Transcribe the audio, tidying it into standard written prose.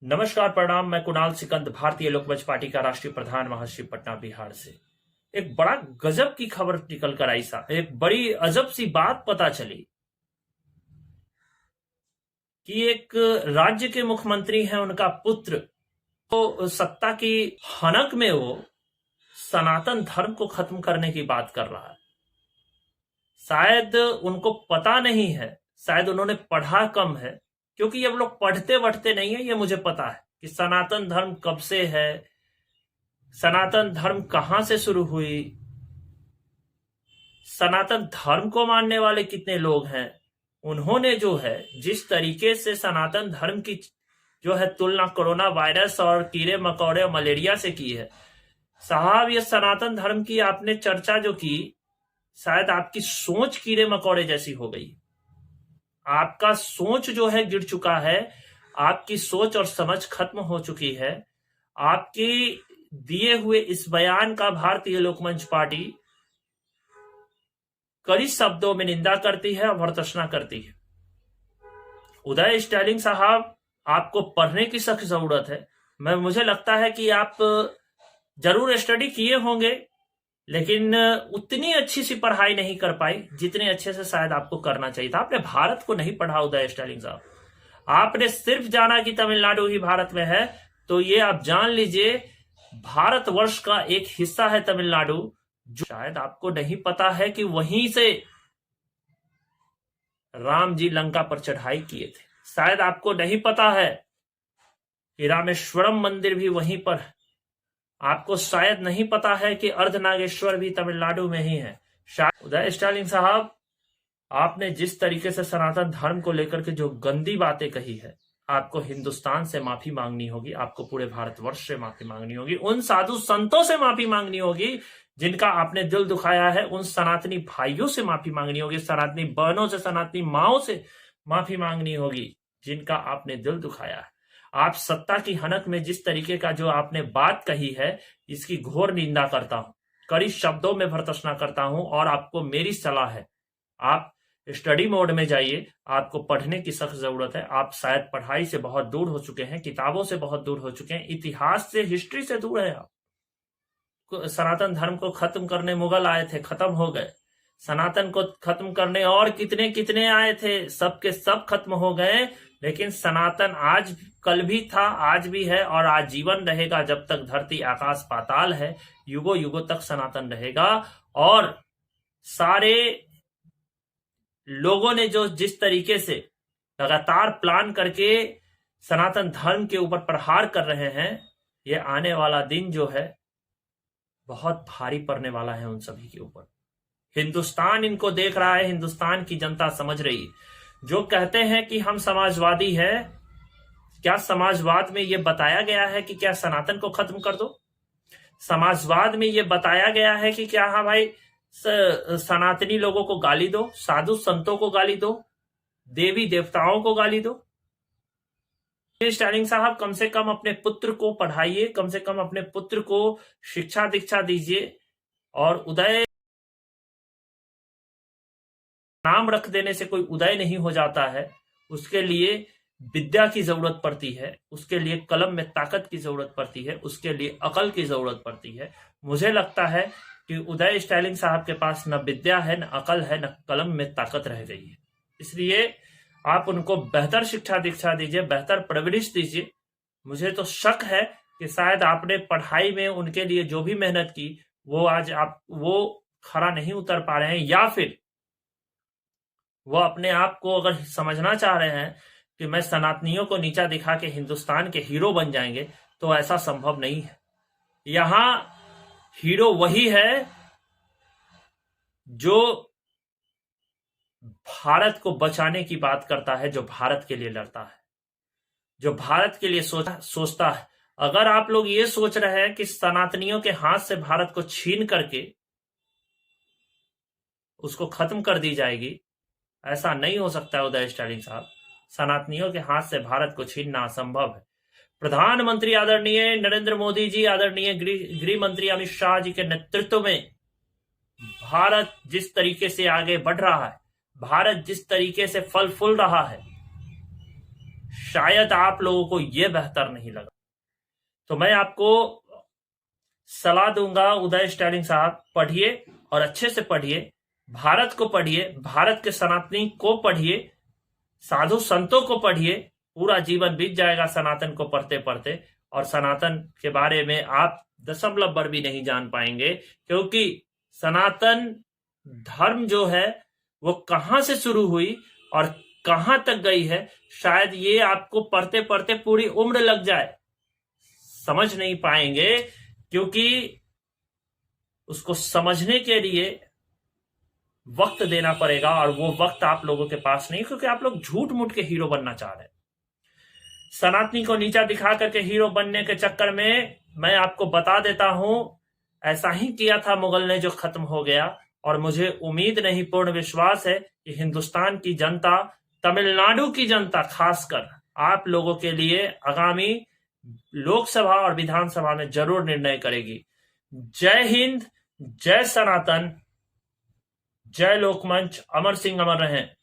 नमस्कार, प्रणाम। मैं कुणाल सिकंद, भारतीय लोकमंच पार्टी का राष्ट्रीय प्रधान, महासचिव, पटना बिहार से। एक बड़ा गजब की खबर निकल कर आई। सा एक बड़ी अजब सी बात पता चली कि एक राज्य के मुख्यमंत्री हैं, उनका पुत्र तो सत्ता की हनक में वो सनातन धर्म को खत्म करने की बात कर रहा है। शायद उनको पता नहीं है, शायद उन्होंने पढ़ा कम है, क्योंकि ये लोग पढ़ते वढ़ते नहीं है। ये मुझे पता है कि सनातन धर्म कब से है, सनातन धर्म कहां से शुरू हुई, सनातन धर्म को मानने वाले कितने लोग हैं। उन्होंने जो है जिस तरीके से सनातन धर्म की जो है तुलना कोरोना वायरस और कीड़े मकोड़े और मलेरिया से की है, साहब ये सनातन धर्म की आपने चर्चा जो की, शायद आपकी सोच कीड़े मकोड़े जैसी हो गई। आपका सोच जो है गिर चुका है, आपकी सोच और समझ खत्म हो चुकी है। आपकी दिए हुए इस बयान का भारतीय लोकमंच पार्टी कड़ी शब्दों में निंदा करती है और भर्त्सना करती है। उदय स्टालिन साहब, आपको पढ़ने की सख्त जरूरत है। मुझे लगता है कि आप जरूर स्टडी किए होंगे, लेकिन उतनी अच्छी सी पढ़ाई नहीं कर पाई जितने अच्छे से शायद आपको करना चाहिए था। आपने भारत को नहीं पढ़ा उदय स्टालिन साहब। आपने सिर्फ जाना कि तमिलनाडु ही भारत में है, तो ये आप जान लीजिए भारतवर्ष का एक हिस्सा है तमिलनाडु, जो शायद आपको नहीं पता है कि वहीं से राम जी लंका पर चढ़ाई किए थे। शायद आपको नहीं पता है कि रामेश्वरम मंदिर भी वहीं पर है। आपको शायद नहीं पता है कि अर्धनागेश्वर भी तमिलनाडु में ही है। शायद उदय स्टालिन साहब, आपने जिस तरीके से सनातन धर्म को लेकर के जो गंदी बातें कही है, आपको हिंदुस्तान से माफी मांगनी होगी, आपको पूरे भारतवर्ष से माफी मांगनी होगी, उन साधु संतों से माफी मांगनी होगी जिनका आपने दिल दुखाया है, उन सनातनी भाइयों से माफी मांगनी होगी, सनातनी बहनों से, सनातनी माओं से माफी मांगनी होगी जिनका आपने दिल दुखाया है। आप सत्ता की हनक में जिस तरीके का जो आपने बात कही है, इसकी घोर निंदा करता हूं, कड़ी शब्दों में भर्त्सना करता हूं। और आपको मेरी सलाह है, आप स्टडी मोड में जाइए। आपको पढ़ने की सख्त जरूरत है। आप शायद पढ़ाई से बहुत दूर हो चुके हैं, किताबों से बहुत दूर हो चुके हैं, इतिहास से, हिस्ट्री से दूर है आप। सनातन धर्म को खत्म करने मुगल आए थे, खत्म हो गए। सनातन को खत्म करने और कितने कितने आए थे, सब के सब खत्म हो गए। लेकिन सनातन आज कल भी था, आज भी है और आजीवन रहेगा। जब तक धरती आकाश पाताल है, युगों युगों तक सनातन रहेगा। और सारे लोगों ने जो जिस तरीके से लगातार प्लान करके सनातन धर्म के ऊपर प्रहार कर रहे हैं, ये आने वाला दिन जो है बहुत भारी पड़ने वाला है उन सभी के ऊपर। हिंदुस्तान इनको देख रहा है, हिंदुस्तान की जनता समझ रही है। जो कहते हैं कि हम समाजवादी है, क्या समाजवाद में यह बताया गया है कि क्या सनातन को खत्म कर दो? समाजवाद में यह बताया गया है कि क्या हाँ भाई सनातनी लोगों को गाली दो, साधु संतों को गाली दो, देवी देवताओं को गाली दो? स्टालिन साहब, कम से कम अपने पुत्र को पढ़ाइए, कम से कम अपने पुत्र को शिक्षा दीक्षा दीजिए। और उदय नाम रख देने से कोई उदय नहीं हो जाता है। उसके लिए विद्या की जरूरत पड़ती है, उसके लिए कलम में ताकत की जरूरत पड़ती है, उसके लिए अकल की जरूरत पड़ती है। मुझे लगता है कि उदय स्टालिन साहब के पास न विद्या है, न अकल है, न कलम में ताकत रह गई है। इसलिए आप उनको बेहतर शिक्षा दीक्षा दीजिए, बेहतर परवरिश दीजिए। मुझे तो शक है कि शायद आपने पढ़ाई में उनके लिए जो भी मेहनत की, वो आज आप वो खरा नहीं उतर पा रहे हैं, या फिर वो अपने आप को अगर समझना चाह रहे हैं कि मैं सनातनियों को नीचा दिखा के हिंदुस्तान के हीरो बन जाएंगे, तो ऐसा संभव नहीं है। यहां हीरो वही है जो भारत को बचाने की बात करता है, जो भारत के लिए लड़ता है, जो भारत के लिए सोचता है। अगर आप लोग ये सोच रहे हैं कि सनातनियों के हाथ से भारत को छीन करके उसको खत्म कर दी जाएगी, ऐसा नहीं हो सकता है उदय स्टालिन साहब। सनातनियों के हाथ से भारत को छीनना असंभव है। प्रधानमंत्री आदरणीय नरेंद्र मोदी जी, आदरणीय गृह मंत्री अमित शाह जी के नेतृत्व में भारत जिस तरीके से आगे बढ़ रहा है, भारत जिस तरीके से फल फूल रहा है, शायद आप लोगों को यह बेहतर नहीं लगा। तो मैं आपको सलाह दूंगा, उदय स्टैलिन साहब, पढ़िए और अच्छे से पढ़िए, भारत को पढ़िए, भारत के सनातनी को पढ़िए, साधु संतों को पढ़िए, पूरा जीवन बीत जाएगा सनातन को पढ़ते पढ़ते, और सनातन के बारे में आप दशमलव भर भी नहीं जान पाएंगे, क्योंकि सनातन धर्म जो है वो कहां से शुरू हुई और कहां तक गई है, शायद ये आपको पढ़ते पढ़ते पूरी उम्र लग जाए, समझ नहीं पाएंगे, क्योंकि उसको समझने के लिए वक्त देना पड़ेगा, और वो वक्त आप लोगों के पास नहीं, क्योंकि आप लोग झूठ मूठ के हीरो बनना चाह रहे हैं। सनातनी को नीचा दिखा करके हीरो बनने के चक्कर में मैं आपको बता देता हूं, ऐसा ही किया था मुगल ने जो खत्म हो गया, और मुझे उम्मीद नहीं पूर्ण विश्वास है कि हिंदुस्तान की जनता, तमिलनाडु की जनता खासकर आप लोगों के लिए आगामी लोकसभा और विधानसभा में जरूर निर्णय करेगी। जय हिंद, जय सनातन, जय लोकमंच, अमर सिंह अमर रहें।